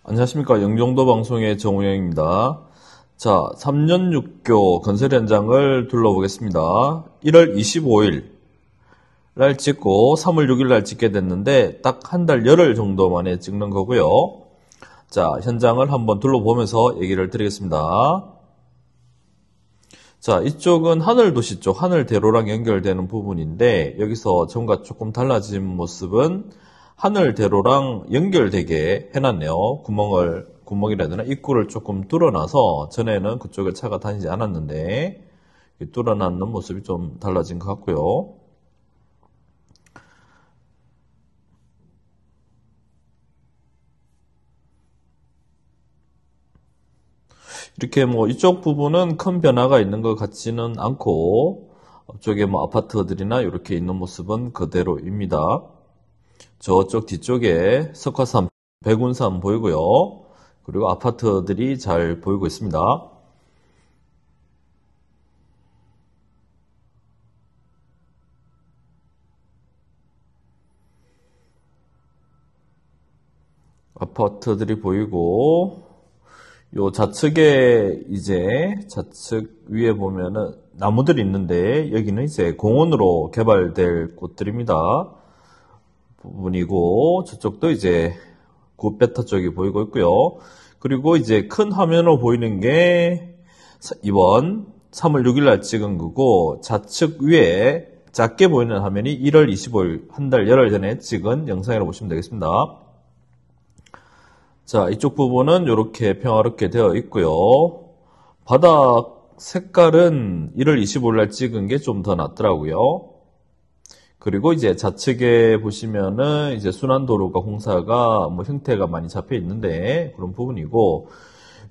안녕하십니까. 영종도 방송의 정우영입니다. 자, 3년 6교 건설 현장을 둘러보겠습니다. 1월 25일 날 찍고 3월 6일 날 찍게 됐는데 딱 한 달 열흘 정도 만에 찍는 거고요. 자, 현장을 한번 둘러보면서 얘기를 드리겠습니다. 자, 이쪽은 하늘도시 쪽, 하늘대로랑 연결되는 부분인데 여기서 전과 조금 달라진 모습은 하늘대로랑 연결되게 해놨네요. 구멍이라 해야 되나? 입구를 조금 뚫어놔서 전에는 그쪽에 차가 다니지 않았는데 뚫어놨는 모습이 좀 달라진 것 같고요. 이렇게 이쪽 부분은 큰 변화가 있는 것 같지는 않고 앞쪽에 아파트들이나 이렇게 있는 모습은 그대로입니다. 저쪽 뒤쪽에 석화산, 백운산 보이고요. 그리고 아파트들이 잘 보이고 있습니다. 아파트들이 보이고 요 좌측에 좌측 위에 보면은 나무들이 있는데 여기는 이제 공원으로 개발될 곳들입니다. 부분이고 저쪽도 이제 굿베터 쪽이 보이고 있고요. 그리고 이제 큰 화면으로 보이는 게 이번 3월 6일 날 찍은 거고 좌측 위에 작게 보이는 화면이 1월 25일 한 달 열흘 전에 찍은 영상이라고 보시면 되겠습니다. 자, 이쪽 부분은 이렇게 평화롭게 되어 있고요. 바닥 색깔은 1월 25일 날 찍은 게 좀 더 낫더라고요. 그리고 이제 좌측에 보시면은 이제 순환도로가 공사가 형태가 많이 잡혀 있는데 그런 부분이고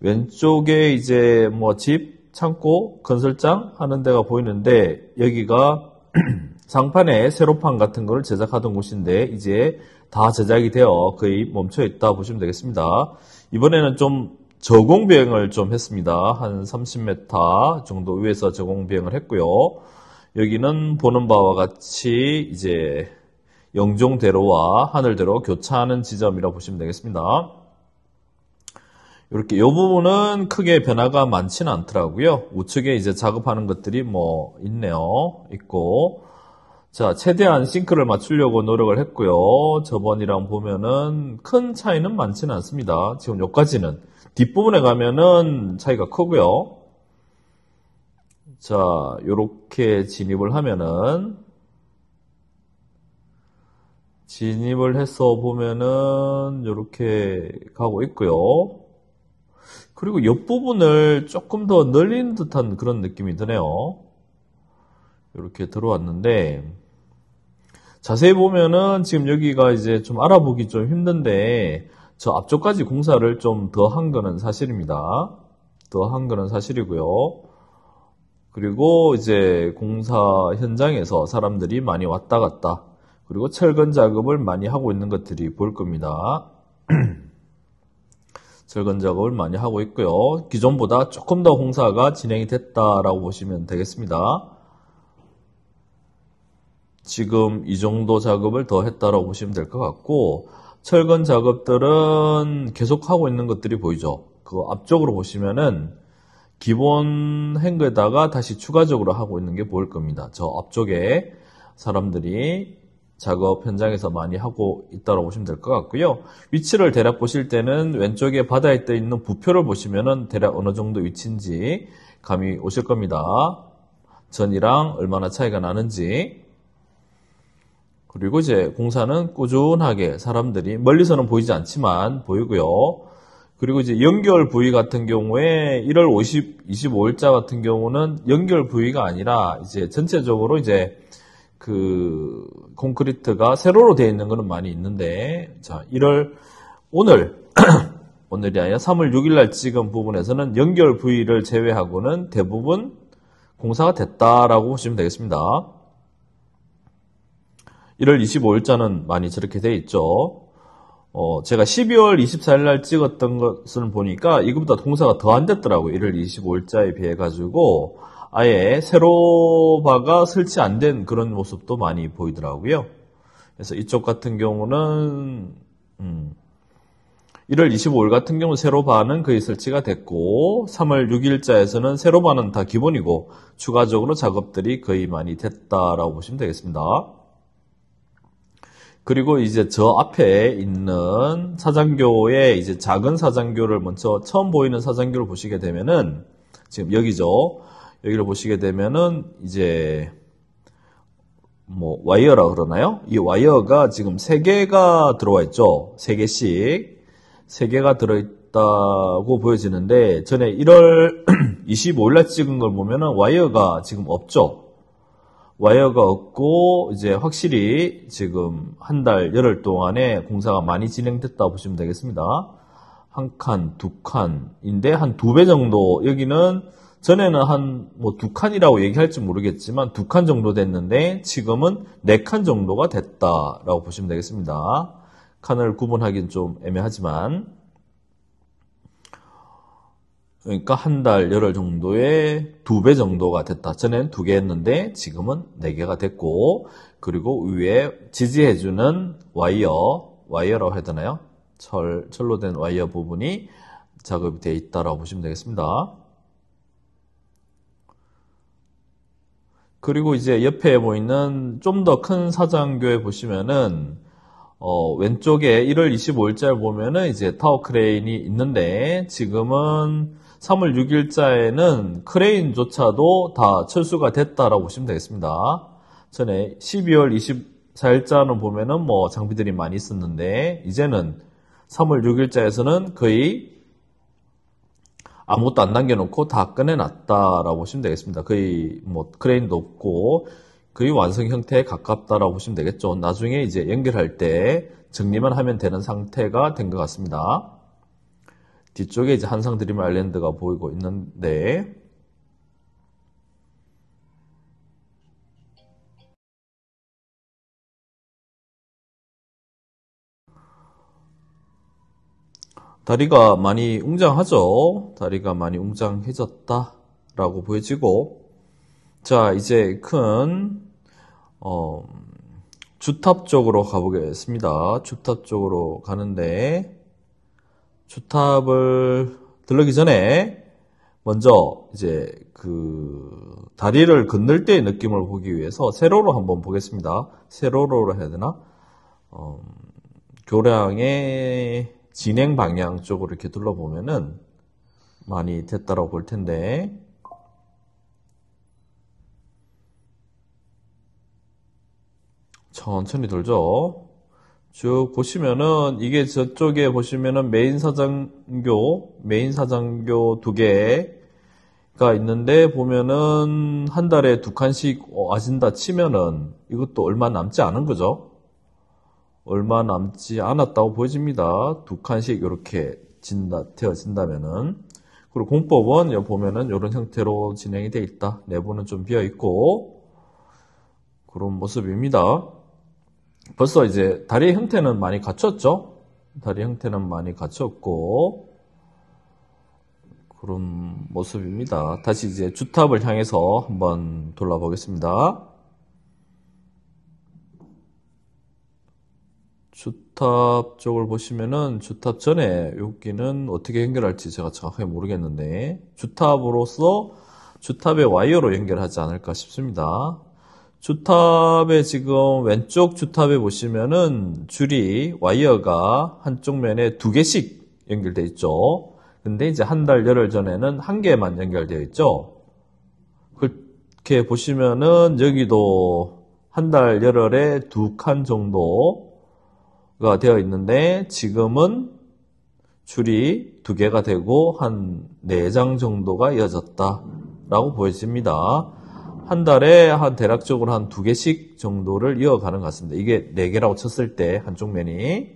왼쪽에 이제 집, 창고, 건설장 하는 데가 보이는데 여기가 상판에 세로판 같은 거를 제작하던 곳인데 이제 다 제작이 되어 거의 멈춰 있다 보시면 되겠습니다. 이번에는 좀 저공 비행을 좀 했습니다. 한 30m 정도 위에서 저공 비행을 했고요. 여기는 보는 바와 같이 이제 영종대로와 하늘대로 교차하는 지점이라고 보시면 되겠습니다. 이렇게 이 부분은 크게 변화가 많지는 않더라고요. 우측에 이제 작업하는 것들이 있네요. 있고. 자, 최대한 싱크를 맞추려고 노력을 했고요. 저번이랑 보면은 큰 차이는 많지는 않습니다. 지금 여기까지는. 뒷부분에 가면은 차이가 크고요. 자, 요렇게 진입을 하면은, 진입을 해서 보면은, 요렇게 가고 있고요. 그리고 옆부분을 조금 더 늘린 듯한 그런 느낌이 드네요. 요렇게 들어왔는데, 자세히 보면은 지금 여기가 이제 좀 알아보기 좀 힘든데, 저 앞쪽까지 공사를 좀 더 한 거는 사실입니다. 더 한 거는 사실이고요. 그리고 이제 공사 현장에서 사람들이 많이 왔다 갔다 그리고 철근 작업을 많이 하고 있는 것들이 보일 겁니다. 철근 작업을 많이 하고 있고요. 기존보다 조금 더 공사가 진행이 됐다라고 보시면 되겠습니다. 지금 이 정도 작업을 더 했다라고 보시면 될 것 같고 철근 작업들은 계속 하고 있는 것들이 보이죠. 그 앞쪽으로 보시면은 기본 행거에다가 다시 추가적으로 하고 있는 게 보일 겁니다. 저 앞쪽에 사람들이 작업 현장에서 많이 하고 있다고 보시면 될 것 같고요. 위치를 대략 보실 때는 왼쪽에 바다에 떠 있는 부표를 보시면은 대략 어느 정도 위치인지 감이 오실 겁니다. 전이랑 얼마나 차이가 나는지. 그리고 이제 공사는 꾸준하게 사람들이 멀리서는 보이지 않지만 보이고요. 그리고 이제 연결 부위 같은 경우에 1월 25일자 같은 경우는 연결 부위가 아니라 이제 전체적으로 이제 그 콘크리트가 세로로 되어 있는 거는 많이 있는데 자, 오늘이 아니라 3월 6일 날 찍은 부분에서는 연결 부위를 제외하고는 대부분 공사가 됐다라고 보시면 되겠습니다. 1월 25일자는 많이 저렇게 되어 있죠. 제가 12월 24일 날 찍었던 것을 보니까 이것보다 공사가 더 안 됐더라고요. 1월 25일자에 비해 가지고 아예 세로바가 설치 안 된 그런 모습도 많이 보이더라고요. 그래서 이쪽 같은 경우는 1월 25일 같은 경우 세로반은 거의 설치가 됐고 3월 6일자에서는 세로반은 다 기본이고 추가적으로 작업들이 거의 많이 됐다라고 보시면 되겠습니다. 그리고 이제 저 앞에 있는 사장교의 이제 작은 사장교를 먼저 처음 보이는 사장교를 보시게 되면은 지금 여기죠. 여기를 보시게 되면은 이제 뭐 와이어라 그러나요? 이 와이어가 지금 3개가 들어와 있죠. 3개가 들어있다고 보여지는데 전에 1월 25일날 찍은 걸 보면은 와이어가 지금 없죠. 와이어가 없고 이제 확실히 지금 한 달 열흘 동안에 공사가 많이 진행됐다 보시면 되겠습니다. 한 칸, 2칸인데 한 2배 정도. 여기는 전에는 한 뭐 2칸이라고 얘기할지 모르겠지만 2칸 정도 됐는데 지금은 4칸 정도가 됐다라고 보시면 되겠습니다. 칸을 구분하기는 좀 애매하지만 그러니까 한 달 열흘 정도에 2배 정도가 됐다. 전에는 2개 했는데 지금은 4개가 됐고 그리고 위에 지지해주는 와이어라고 해야 되나요? 철로 된 와이어 부분이 작업이 되어 있다라고 보시면 되겠습니다. 그리고 이제 옆에 보이는 좀 더 큰 사장교에 보시면은 왼쪽에 1월 25일자를 보면은 이제 타워 크레인이 있는데 지금은 3월 6일자에는 크레인조차도 다 철수가 됐다라고 보시면 되겠습니다. 전에 12월 24일자는 보면은 뭐 장비들이 많이 있었는데 이제는 3월 6일자에서는 거의 아무것도 안 남겨놓고 다 꺼내놨다라고 보시면 되겠습니다. 거의 뭐 크레인도 없고 거의 완성 형태에 가깝다라고 보시면 되겠죠. 나중에 이제 연결할 때 정리만 하면 되는 상태가 된 것 같습니다. 뒤쪽에 이제 한상 드림 아일랜드가 보이고 있는데 다리가 많이 웅장하죠. 다리가 많이 웅장해졌다라고 보여지고 자 이제 큰 주탑 쪽으로 가보겠습니다. 주탑 쪽으로 가는데 주탑을 들르기 전에 먼저 이제 그 다리를 건널 때의 느낌을 보기 위해서 세로로 한번 보겠습니다. 세로로 해야 되나? 교량의 진행 방향 쪽으로 이렇게 둘러보면은 많이 됐다라고 볼 텐데 천천히 돌죠. 쭉 보시면은 이게 저쪽에 보시면은 메인 사장교 2개가 있는데 보면은 한 달에 2칸씩 와진다 치면은 이것도 얼마 남지 않은 거죠. 얼마 남지 않았다고 보여집니다. 2칸씩 이렇게 되어진다면은 그리고 공법은 여기 보면은 이런 형태로 진행이 되어 있다. 내부는 좀 비어 있고 그런 모습입니다. 벌써 이제 다리 형태는 많이 갖췄죠? 다리 형태는 많이 갖췄고 그런 모습입니다. 다시 이제 주탑을 향해서 한번 돌아보겠습니다. 주탑 쪽을 보시면은 주탑 전에 여기는 어떻게 연결할지 제가 정확하게 모르겠는데 주탑으로서 주탑의 와이어로 연결하지 않을까 싶습니다. 주탑에 지금 왼쪽 주탑에 보시면은 줄이 와이어가 한쪽 면에 2개씩 연결되어 있죠. 근데 이제 한 달 열흘 전에는 1개만 연결되어 있죠. 그렇게 보시면은 여기도 한 달 열흘에 2칸 정도가 되어 있는데 지금은 줄이 2개가 되고 한 4장 정도가 이어졌다라고 보여집니다. 한 달에 한 대략적으로 한 2개씩 정도를 이어가는 것 같습니다. 이게 4개라고 쳤을 때 한쪽 면이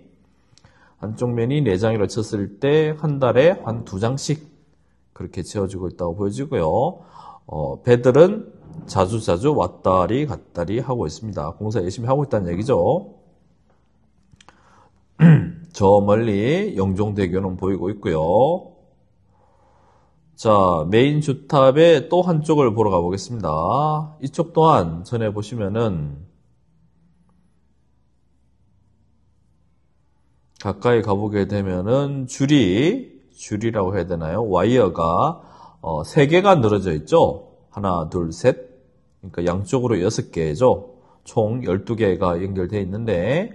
4장이라고 쳤을 때 한 달에 한 2장씩 그렇게 채워지고 있다고 보여지고요. 배들은 자주 왔다리 갔다리 하고 있습니다. 공사 열심히 하고 있다는 얘기죠. 저 멀리 영종대교는 보이고 있고요. 자, 메인 주탑의 또 한쪽을 보러 가보겠습니다. 이쪽 또한 전에 보시면은 가까이 가보게 되면은 줄이라고 해야 되나요? 와이어가 3개가 늘어져 있죠. 하나, 둘, 셋. 그러니까 양쪽으로 6개죠. 총 12개가 연결되어 있는데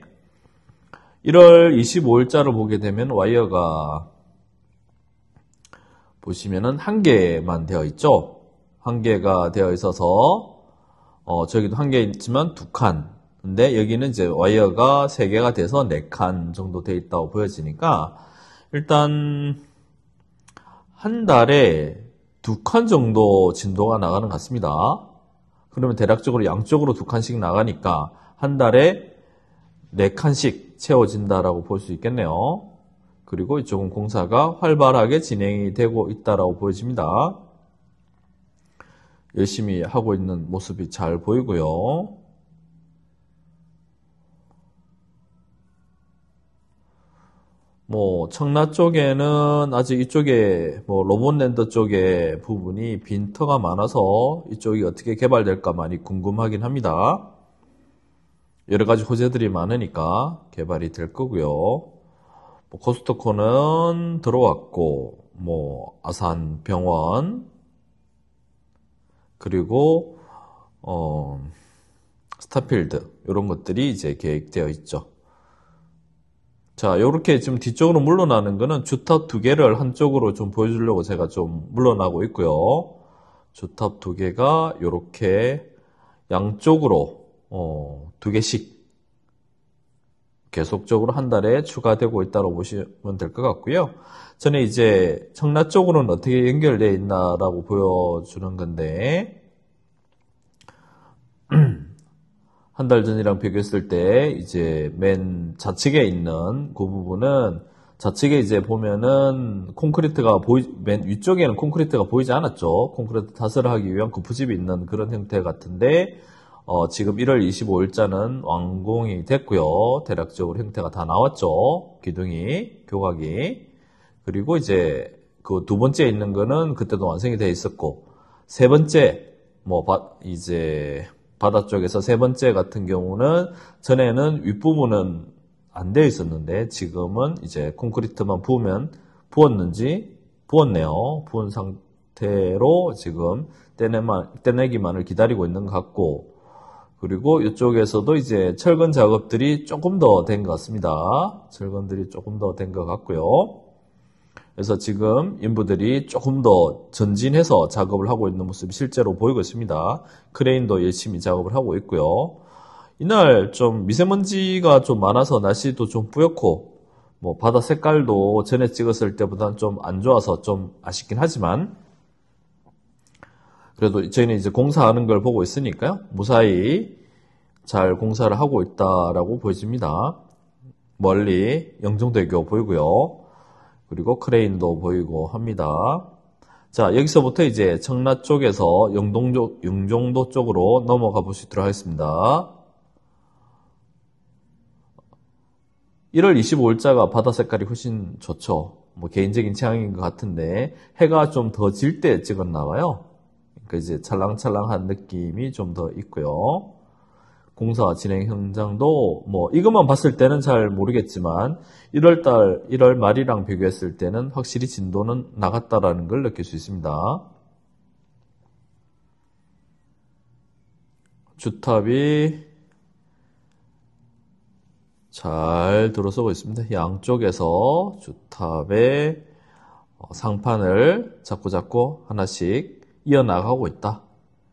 1월 25일자를 보게 되면 와이어가 보시면은 1개만 되어 있죠. 1개가 되어 있어서 저기도 1개 있지만 2칸. 근데 여기는 이제 와이어가 3개가 돼서 4칸 정도 되어 있다고 보여지니까 일단 한 달에 2칸 정도 진도가 나가는 것 같습니다. 그러면 대략적으로 양쪽으로 2칸씩 나가니까 한 달에 4칸씩 채워진다라고 볼 수 있겠네요. 그리고 이쪽은 공사가 활발하게 진행이 되고 있다라고 보여집니다. 열심히 하고 있는 모습이 잘 보이고요. 청라 쪽에는 아직 이쪽에 로봇랜드 쪽에 부분이 빈터가 많아서 이쪽이 어떻게 개발될까 많이 궁금하긴 합니다. 여러 가지 호재들이 많으니까 개발이 될 거고요. 코스트코는 들어왔고, 아산병원, 그리고, 스타필드, 이런 것들이 이제 계획되어 있죠. 자, 요렇게 지금 뒤쪽으로 물러나는 거는 주탑 2개를 한쪽으로 좀 보여주려고 제가 좀 물러나고 있고요. 주탑 2개가 요렇게 양쪽으로 2개씩 계속적으로 한 달에 추가되고 있다고 보시면 될 것 같고요. 전에 이제 청라 쪽으로는 어떻게 연결되어 있나라고 보여주는 건데 한 달 전이랑 비교했을 때 이제 맨 좌측에 있는 그 부분은 좌측에 이제 보면은 콘크리트가 맨 위쪽에는 콘크리트가 보이지 않았죠. 콘크리트 타설을 하기 위한 구프집이 있는 그런 형태 같은데 지금 1월 25일자는 완공이 됐고요. 대략적으로 형태가 다 나왔죠. 기둥이, 교각이. 그리고 이제 그 2번째 있는 거는 그때도 완성이 되어 있었고, 3번째, 이제 바다 쪽에서 3번째 같은 경우는 전에는 윗부분은 안 되어 있었는데 지금은 이제 콘크리트만 부었네요. 부은 상태로 지금 떼내기만을 기다리고 있는 것 같고, 그리고 이쪽에서도 이제 철근 작업들이 조금 더 된 것 같습니다. 철근들이 조금 더 된 것 같고요. 그래서 지금 인부들이 조금 더 전진해서 작업을 하고 있는 모습이 실제로 보이고 있습니다. 크레인도 열심히 작업을 하고 있고요. 이날 좀 미세먼지가 좀 많아서 날씨도 좀 뿌옇고 바다 색깔도 전에 찍었을 때보다는 좀 안 좋아서 좀 아쉽긴 하지만 그래도 저희는 이제 공사하는 걸 보고 있으니까요. 무사히 잘 공사를 하고 있다라고 보여집니다. 멀리 영종대교 보이고요. 그리고 크레인도 보이고 합니다. 자, 여기서부터 이제 청라 쪽에서 영종도 쪽으로 넘어가 보시도록 하겠습니다. 1월 25일자가 바다 색깔이 훨씬 좋죠. 개인적인 취향인 것 같은데 해가 좀 더 질 때 찍었나 봐요. 그러니까 이제 찰랑찰랑한 느낌이 좀 더 있고요. 공사 진행 현장도 이것만 봤을 때는 잘 모르겠지만 1월 말이랑 비교했을 때는 확실히 진도는 나갔다라는 걸 느낄 수 있습니다. 주탑이 잘 들어서고 있습니다. 양쪽에서 주탑에 상판을 자꾸 하나씩 이어나가고 있다.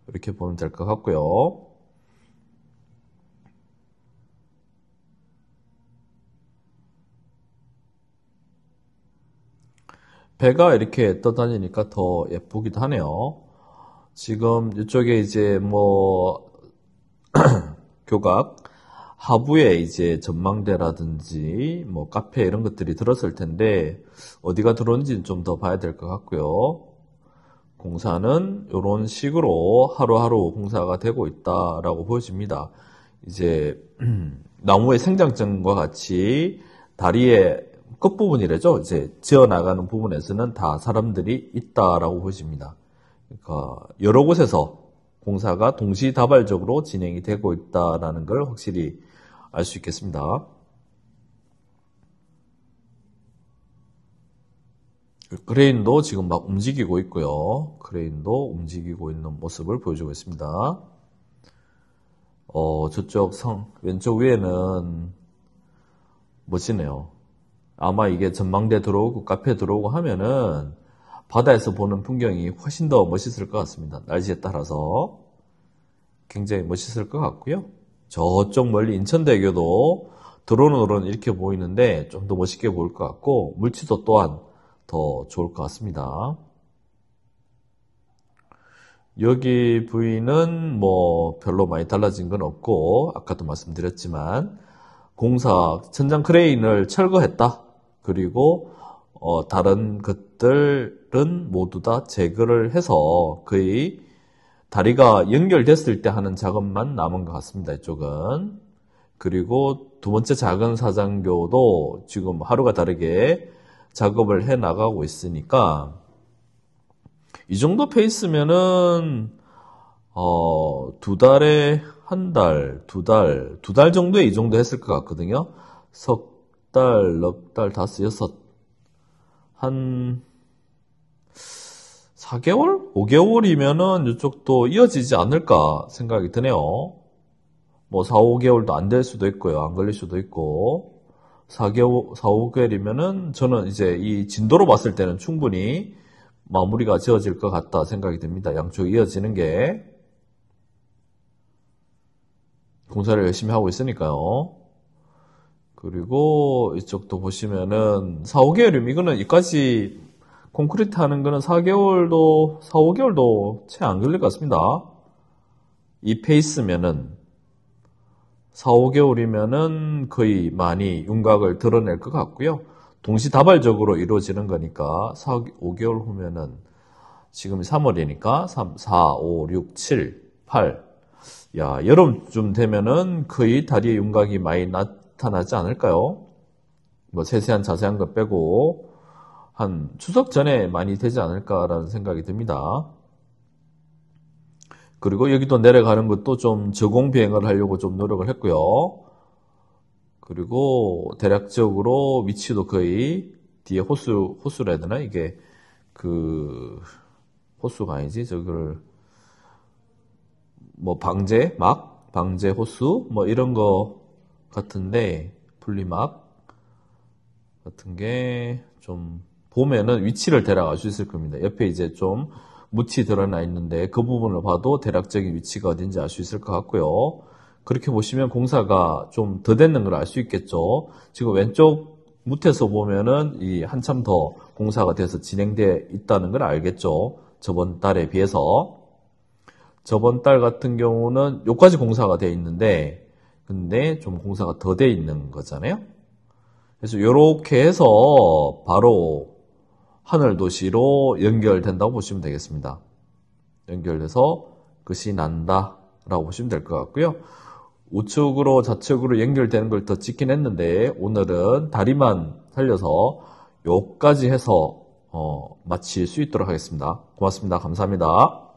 이렇게 보면 될 것 같고요. 배가 이렇게 떠다니니까 더 예쁘기도 하네요. 지금 이쪽에 이제 교각 하부에 이제 전망대라든지 카페 이런 것들이 들었을 텐데 어디가 들어온지는 좀 더 봐야 될 것 같고요. 공사는 이런 식으로 하루하루 공사가 되고 있다라고 보여집니다. 이제 나무의 생장점과 같이 다리의 끝부분이래죠. 이제 지어나가는 부분에서는 다 사람들이 있다라고 보십니다. 그러니까 여러 곳에서 공사가 동시다발적으로 진행이 되고 있다라는 걸 확실히 알 수 있겠습니다. 크레인도 지금 막 움직이고 있고요. 크레인도 움직이고 있는 모습을 보여주고 있습니다. 저쪽 왼쪽 위에는 멋지네요. 아마 이게 전망대 들어오고 카페 들어오고 하면은 바다에서 보는 풍경이 훨씬 더 멋있을 것 같습니다. 날씨에 따라서 굉장히 멋있을 것 같고요. 저쪽 멀리 인천대교도 드론으로는 이렇게 보이는데 좀 더 멋있게 보일 것 같고 물치도 또한 더 좋을 것 같습니다. 여기 부위는 뭐 별로 많이 달라진 건 없고 아까도 말씀드렸지만 공사 천장 크레인을 철거했다. 그리고 다른 것들은 모두 다 제거를 해서 거의 다리가 연결됐을 때 하는 작업만 남은 것 같습니다. 이쪽은. 그리고 두 번째 작은 사장교도 지금 하루가 다르게 작업을 해 나가고 있으니까 이 정도 페이스면은 두 달에 한 달, 두 달 정도에 이 정도 했을 것 같거든요. 석 달, 넉 달, 다섯, 여섯, 한 4개월? 5개월이면은 이쪽도 이어지지 않을까 생각이 드네요. 뭐 4, 5개월도 안 될 수도 있고요. 안 걸릴 수도 있고 4개월, 4, 5개월이면은 저는 이제 이 진도로 봤을 때는 충분히 마무리가 지어질 것 같다 생각이 듭니다. 양쪽 이어지는 게 공사를 열심히 하고 있으니까요. 그리고 이쪽도 보시면은 4, 5개월이면 이거는 이까지 콘크리트 하는 거는 4개월도 4, 5개월도 채 안 걸릴 것 같습니다. 이 페이스면은 4, 5개월이면은 거의 많이 윤곽을 드러낼 것 같고요. 동시다발적으로 이루어지는 거니까 4, 5개월 후면은 지금 3월이니까 3, 4, 5, 6, 7, 8 야, 여름쯤 되면은 거의 다리의 윤곽이 많이 나타나지 않을까요? 뭐 세세한 자세한 것 빼고 한 추석 전에 많이 되지 않을까라는 생각이 듭니다. 그리고 여기도 내려가는 것도 좀 저공 비행을 하려고 좀 노력을 했고요. 그리고 대략적으로 위치도 거의 뒤에 호수라 해야 되나? 이게 그 호수가 아니지. 저거를 뭐 방제 호수 뭐 이런 거 같은데 분리막 같은 게 좀 보면은 위치를 대략 알 수 있을 겁니다. 옆에 이제 좀 묻이 드러나 있는데 그 부분을 봐도 대략적인 위치가 어딘지 알 수 있을 것 같고요. 그렇게 보시면 공사가 좀 더 됐는 걸 알 수 있겠죠. 지금 왼쪽 묻에서 보면은 이 한참 더 공사가 돼서 진행되어 있다는 걸 알겠죠. 저번 달에 비해서. 저번 달 같은 경우는 여기까지 공사가 되어 있는데 근데 좀 공사가 더 되어 있는 거잖아요. 그래서 이렇게 해서 바로 하늘도시로 연결된다고 보시면 되겠습니다. 연결돼서 끝이 난다 라고 보시면 될 것 같고요. 우측으로 좌측으로 연결되는 걸 더 찍긴 했는데 오늘은 다리만 살려서 여기까지 해서 마칠 수 있도록 하겠습니다. 고맙습니다. 감사합니다.